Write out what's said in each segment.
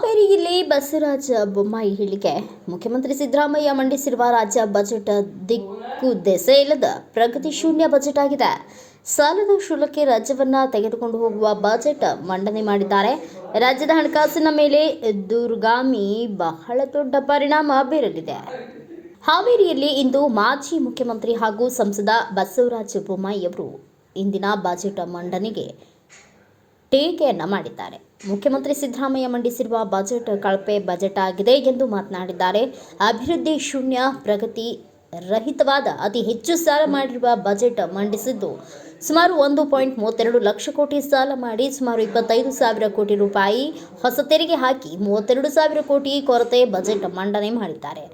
ಹಾವೇರಿಯಲ್ಲಿ ಬಸವರಾಜ ಬೊಮ್ಮಾಯಿ ಹೇಳಿಕೆ. ಮುಖ್ಯಮಂತ್ರಿ ಸಿದ್ದರಾಮಯ್ಯ ಮಂಡಿಸಿರುವ ರಾಜ್ಯ ಬಜೆಟ್ ದಿಕ್ಕು ದೆಸೆ ಇಲ್ಲದ ಪ್ರಗತಿ ಶೂನ್ಯ ಬಜೆಟ್ ಆಗಿದೆ. ಸಾಲದ ಶೂಲಕ್ಕೆ ರಾಜ್ಯವನ್ನ ತೆಗೆದುಕೊಂಡು ಹೋಗುವ ಬಜೆಟ್ ಮಂಡನೆ ಮಾಡಿದ್ದಾರೆ. ರಾಜ್ಯದ ಹಣಕಾಸಿನ ಮೇಲೆ ದೂರಗಾಮಿ ಬಹಳ ದೊಡ್ಡ ಪರಿಣಾಮ ಬೀರಲಿದೆ. ಹಾವೇರಿಯಲ್ಲಿ ಇಂದು ಮಾಜಿ ಮುಖ್ಯಮಂತ್ರಿ ಹಾಗೂ ಸಂಸದ ಬಸವರಾಜ ಬೊಮ್ಮಾಯಿ ಅವರು ಇಂದಿನ ಬಜೆಟ್ ಮಂಡನೆಗೆ ಟೀಕೆಯನ್ನ ಮಾಡಿದ್ದಾರೆ. ಮುಖ್ಯಮಂತ್ರಿ ಸಿದ್ದರಾಮಯ್ಯ ಮಂಡಿಸಿರುವ ಬಜೆಟ್ ಕಳಪೆ ಬಜೆಟ್ ಆಗಿದೆ ಎಂದು ಮಾತನಾಡಿದ್ದಾರೆ. ಅಭಿವೃದ್ಧಿ ಶೂನ್ಯ, ಪ್ರಗತಿ ರಹಿತವಾದ ಅತಿ ಹೆಚ್ಚು ಸಾಲ ಮಾಡಿರುವ ಬಜೆಟ್ ಮಂಡಿಸಿದ್ದು, ಸುಮಾರು 1.32 ಲಕ್ಷ ಕೋಟಿ ಸಾಲ ಮಾಡಿ ಸುಮಾರು 25,000 ಕೋಟಿ ರೂಪಾಯಿ ಹೊಸ ತೆರಿಗೆ ಹಾಕಿ 32,000 ಕೋಟಿ ಕೊರತೆ ಬಜೆಟ್ ಮಂಡನೆ ಮಾಡಿದ್ದಾರೆ.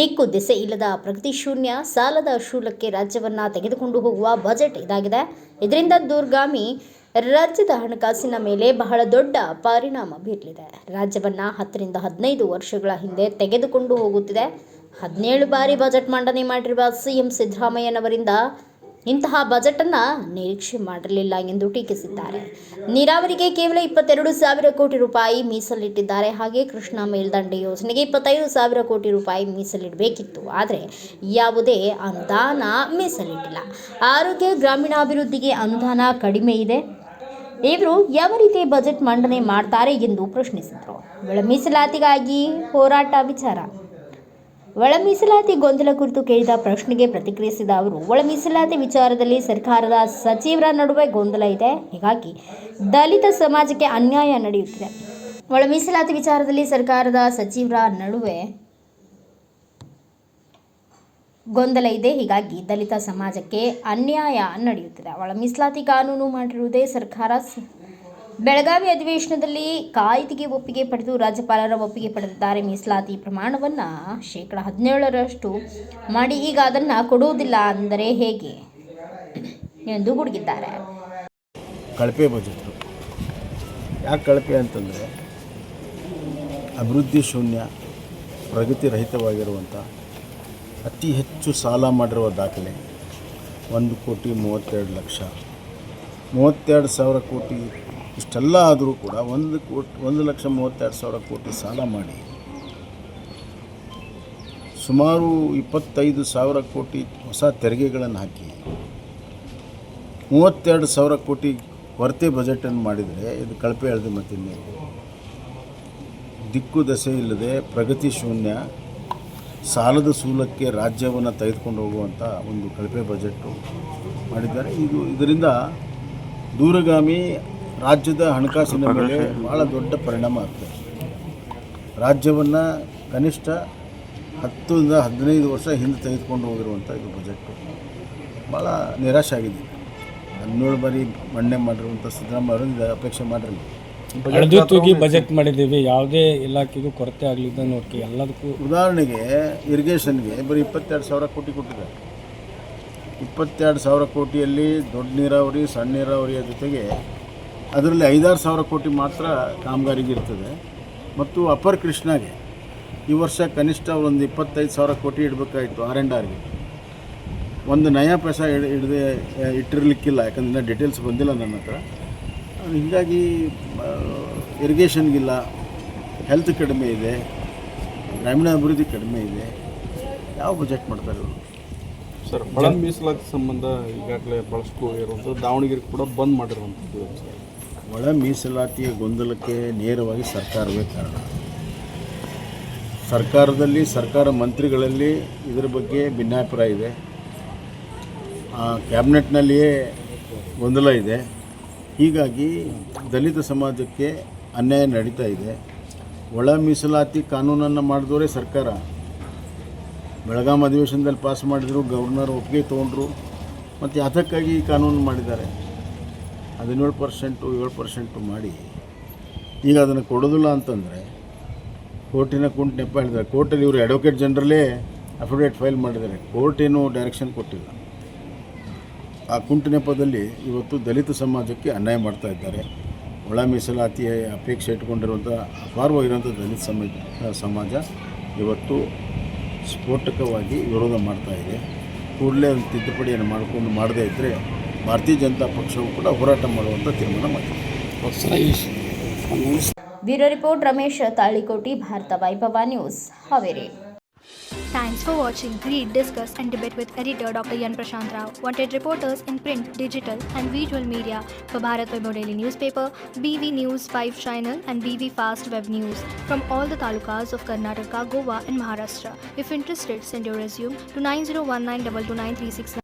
ದಿಕ್ಕು ದಿಸೆ ಇಲ್ಲದ ಪ್ರಗತಿ ಶೂನ್ಯ, ಸಾಲದ ಶೂಲಕ್ಕೆ ರಾಜ್ಯವನ್ನ ತೆಗೆದುಕೊಂಡು ಹೋಗುವ ಬಜೆಟ್ ಇದಾಗಿದೆ. ಇದರಿಂದ ದೂರಗಾಮಿ ರಾಜ್ಯದ ಹಣಕಾಸಿನ ಮೇಲೆ ಬಹಳ ದೊಡ್ಡ ಪರಿಣಾಮ ಬೀರಲಿದೆ. ರಾಜ್ಯವನ್ನ 10 ರಿಂದ 15 ವರ್ಷಗಳ ಹಿಂದೆ ತೆಗೆದುಕೊಂಡು ಹೋಗುತ್ತಿದೆ. 17 ಬಾರಿ ಬಜೆಟ್ ಮಂಡನೆ ಮಾಡಿರುವ ಸಿಎಂ ಸಿದ್ದರಾಮಯ್ಯನವರಿಂದ ಇಂತಹ ಬಜೆಟ್ ಅನ್ನ ನಿರೀಕ್ಷೆ ಮಾಡಿರಲಿಲ್ಲ ಎಂದು ಟೀಕಿಸಿದ್ದಾರೆ. ನೀರಾವರಿಗೆ ಕೇವಲ 22,000 ಕೋಟಿ ರೂಪಾಯಿ ಮೀಸಲಿಟ್ಟಿದ್ದಾರೆ. ಹಾಗೆ ಕೃಷ್ಣಾ ಮೇಲ್ದಂಡೆ ಯೋಜನೆಗೆ 25,000 ಕೋಟಿ ರೂಪಾಯಿ ಮೀಸಲಿಡಬೇಕಿತ್ತು. ಆದರೆ ಯಾವುದೇ ಅನುದಾನ ಮೀಸಲಿಟ್ಟಿಲ್ಲ. ಆರೋಗ್ಯ, ಗ್ರಾಮೀಣಾಭಿವೃದ್ಧಿಗೆ ಅನುದಾನ ಕಡಿಮೆ ಇದೆ. ಇವರು ಯಾವ ರೀತಿ ಬಜೆಟ್ ಮಂಡನೆ ಮಾಡ್ತಾರೆ ಎಂದು ಪ್ರಶ್ನಿಸಿದರು. ಒಳ ಮೀಸಲಾತಿಗಾಗಿ ಹೋರಾಟ ವಿಚಾರ. ಒಳ ಮೀಸಲಾತಿ ಗೊಂದಲ ಕುರಿತು ಕೇಳಿದ ಪ್ರಶ್ನೆಗೆ ಪ್ರತಿಕ್ರಿಯಿಸಿದ ಅವರು, ಒಳ ಮೀಸಲಾತಿ ವಿಚಾರದಲ್ಲಿ ಸರ್ಕಾರದ ಸಚಿವರ ನಡುವೆ ಗೊಂದಲ ಇದೆ. ಹೀಗಾಗಿ ದಲಿತ ಸಮಾಜಕ್ಕೆ ಅನ್ಯಾಯ ನಡೆಯುತ್ತಿದೆ. ಒಳ ಮೀಸಲಾತಿ ವಿಚಾರದಲ್ಲಿ ಸರ್ಕಾರದ ಸಚಿವರ ನಡುವೆ ಗೊಂದಲ ಇದೆ. ಹೀಗಾಗಿ ದಲಿತ ಸಮಾಜಕ್ಕೆ ಅನ್ಯಾಯ ನಡೆಯುತ್ತಿದೆ. ಒಳ ಮೀಸಲಾತಿ ಕಾನೂನು ಮಾಡಿರುವುದೇ ಸರ್ಕಾರ. ಬೆಳಗಾವಿ ಅಧಿವೇಶನದಲ್ಲಿ ಕಾಯ್ದೆಗೆ ಒಪ್ಪಿಗೆ ಪಡೆದು ರಾಜ್ಯಪಾಲರ ಒಪ್ಪಿಗೆ ಪಡೆದಿದ್ದಾರೆ. ಮೀಸಲಾತಿ ಪ್ರಮಾಣವನ್ನು 17% ಮಾಡಿ ಈಗ ಅದನ್ನು ಕೊಡುವುದಿಲ್ಲ ಅಂದರೆ ಹೇಗೆ ಎಂದು ಗುಡುಗಿದ್ದಾರೆ. ಕಳಪೆ ಬಜೆಟ್. ಯಾಕೆ ಕಳಪೆ ಅಂತಂದರೆ ಅಭಿವೃದ್ಧಿ ಶೂನ್ಯ, ಪ್ರಗತಿ ರಹಿತವಾಗಿರುವಂಥ, ಅತಿ ಹೆಚ್ಚು ಸಾಲ ಮಾಡಿರುವ ದಾಖಲೆ 1,32,00,000 32,000 ಕೋಟಿ. ಇಷ್ಟೆಲ್ಲ ಆದರೂ ಕೂಡ 1,32,000 ಕೋಟಿ ಸಾಲ ಮಾಡಿ ಸುಮಾರು 25,000 ಕೋಟಿ ಹೊಸ ತೆರಿಗೆಗಳನ್ನು ಹಾಕಿ 32,000 ಕೋಟಿ ಕೊರತೆ ಬಜೆಟನ್ನು ಮಾಡಿದರೆ ಇದು ಕಳಪೆ ಹೇಳಿದೆ. ಮತ್ತಿನ್ನೇ ದಿಕ್ಕು ದೆಸೆ ಇಲ್ಲದೆ ಪ್ರಗತಿ ಶೂನ್ಯ, ಸಾಲದ ಸೂಲಕ್ಕೆ ರಾಜ್ಯವನ್ನು ತೆಗೆದುಕೊಂಡು ಹೋಗುವಂಥ ಒಂದು ಕಳಪೆ ಬಜೆಟ್ಟು ಮಾಡಿದ್ದಾರೆ. ಇದರಿಂದ ದೂರಗಾಮಿ ರಾಜ್ಯದ ಹಣಕಾಸಿನ ಮೇಲೆ ಭಾಳ ದೊಡ್ಡ ಪರಿಣಾಮ ಆಗ್ತದೆ. ರಾಜ್ಯವನ್ನು ಕನಿಷ್ಠ 10 ರಿಂದ 15 ವರ್ಷ ಹಿಂದೆ ತೆಗೆದುಕೊಂಡು ಹೋಗಿರುವಂಥ ಇದು ಬಜೆಟ್ಟು ಭಾಳ ನಿರಾಶೆ ಆಗಿದೆ. 17 ಬಾರಿ ಮಂಡನೆ ಮಾಡಿರುವಂಥ ಸಿದ್ದರಾಮಯ್ಯ ಅವರು ಅಪೇಕ್ಷೆ ಮಾಡಿರಲಿಲ್ಲ. ಅಳದುತೂಗಿ ಬಜೆಟ್ ಮಾಡಿದ್ದೀವಿ, ಯಾವುದೇ ಇಲಾಖೆಗೂ ಕೊರತೆ ಆಗಲಿದ್ದ ನೋಡ್ಕಿ ಎಲ್ಲದಕ್ಕೂ. ಉದಾಹರಣೆಗೆ ಇರಿಗೇಷನ್ಗೆ ಬರೀ 22,000 ಕೋಟಿ ಕೊಟ್ಟಿದ್ದಾರೆ. 22,000 ಕೋಟಿಯಲ್ಲಿ ದೊಡ್ಡ ನೀರಾವರಿ, ಸಣ್ಣ ನೀರಾವರಿಯ ಜೊತೆಗೆ ಅದರಲ್ಲಿ 5,000 ಕೋಟಿ ಮಾತ್ರ ಕಾಮಗಾರಿಗೆ ಇರ್ತದೆ. ಮತ್ತು ಅಪ್ಪರ್ ಕೃಷ್ಣಾಗೆ ಈ ವರ್ಷ ಕನಿಷ್ಠ ಒಂದು 25,000 ಕೋಟಿ ಇಡಬೇಕಾಯಿತು. R&Rಗೆ ಒಂದು ನಯಾ ಪೈಸ ಇಟ್ಟಿರಲಿಕ್ಕಿಲ್ಲ. ಯಾಕಂದರೆ ಡೀಟೇಲ್ಸ್ ಬಂದಿಲ್ಲ ನನ್ನ ಹತ್ರ. ಹೀಗಾಗಿ ಇರಿಗೇಷನ್ಗಿಲ್ಲ, ಹೆಲ್ತ್ ಕಡಿಮೆ ಇದೆ, ಗ್ರಾಮೀಣಾಭಿವೃದ್ಧಿ ಕಡಿಮೆ ಇದೆ. ಯಾವ ಬಜೆಟ್ ಮಾಡ್ತಾರೆ ಇವರು? ಸರ್, ಒಳ ಮೀಸಲಾತಿ ಸಂಬಂಧ ಈಗಾಗಲೇ ಭಾಳಷ್ಟು ಇರುವಂಥದ್ದು, ದಾವಣಗೆರೆ ಕೂಡ ಬಂದ್ ಮಾಡಿರುವಂಥದ್ದು. ಒಳ ಮೀಸಲಾತಿಯ ಗೊಂದಲಕ್ಕೆ ನೇರವಾಗಿ ಸರ್ಕಾರವೇ ಕಾರಣ. ಸರ್ಕಾರದಲ್ಲಿ, ಸರ್ಕಾರ ಮಂತ್ರಿಗಳಲ್ಲಿ ಇದರ ಬಗ್ಗೆ ಭಿನ್ನಾಭಿಪ್ರಾಯ ಇದೆ. ಕ್ಯಾಬಿನೆಟ್ನಲ್ಲಿಯೇ ಗೊಂದಲ ಇದೆ. ಹೀಗಾಗಿ ದಲಿತ ಸಮಾಜಕ್ಕೆ ಅನ್ಯಾಯ ನಡೀತಾ ಇದೆ. ಒಳ ಮೀಸಲಾತಿ ಕಾನೂನನ್ನು ಮಾಡಿದವರೇ ಸರ್ಕಾರ. ಬೆಳಗಾಂ ಅಧಿವೇಶನದಲ್ಲಿ ಪಾಸ್ ಮಾಡಿದರು, ಗವರ್ನರ್ ಒಪ್ಪಿಗೆ ತೊಗೊಂಡ್ರು, ಮತ್ತು ಯಾತಕ್ಕಾಗಿ ಈ ಕಾನೂನು ಮಾಡಿದ್ದಾರೆ. 17%, 7% ಮಾಡಿ ಈಗ ಅದನ್ನು ಕೊಡೋದಿಲ್ಲ ಅಂತಂದರೆ ಕೋರ್ಟಿನ ಕುಂಟು ನೆಪ ಹೇಳಿದ್ದಾರೆ. ಕೋರ್ಟಲ್ಲಿ ಇವರು ಅಡ್ವೊಕೇಟ್ ಜನರಲ್ಲೇ ಅಫಿಡೇವಿಟ್ ಫೈಲ್ ಮಾಡಿದ್ದಾರೆ. ಕೋರ್ಟ್ ಏನೂ ಡೈರೆಕ್ಷನ್ ಕೊಟ್ಟಿಲ್ಲ. ಆ ಕುಂಟು ನೆಪದಲ್ಲಿ ಇವತ್ತು ದಲಿತ ಸಮಾಜಕ್ಕೆ ಅನ್ಯಾಯ ಮಾಡ್ತಾ ಇದ್ದಾರೆ. ಒಳ ಮೀಸಲಾತಿಯ ಅಪೇಕ್ಷೆ ಇಟ್ಕೊಂಡಿರುವಂಥ ಅಪಾರವಾಗಿರುವಂಥ ದಲಿತ ಸಮಾಜ ಇವತ್ತು ಸ್ಫೋಟಕವಾಗಿ ವಿರೋಧ ಮಾಡ್ತಾ ಇದೆ. ಕೂಡಲೇ ಒಂದು ತಿದ್ದುಪಡಿಯನ್ನು ಮಾಡದೇ ಇದ್ದರೆ ಭಾರತೀಯ ಜನತಾ ಪಕ್ಷವು ಕೂಡ ಹೋರಾಟ ಮಾಡುವಂಥ ತೀರ್ಮಾನ ಮಾಡಿದೆ. ಬ್ಯೂರೋ ರಿಪೋರ್ಟ್ ರಮೇಶ್ ತಾಳಿಕೋಟಿ, ಭಾರತ ವೈಭವ news, Haveri. Thanks for watching. Read, discuss and debate with editor Dr. Yan Prashant Rao. Wanted reporters in print, digital and visual media for Bharat Vaibhav Daily Newspaper, BV News 5 Channel and BV Fast Web News from all the talukas of Karnataka, Goa and Maharashtra. If interested, send your resume to 9019229369.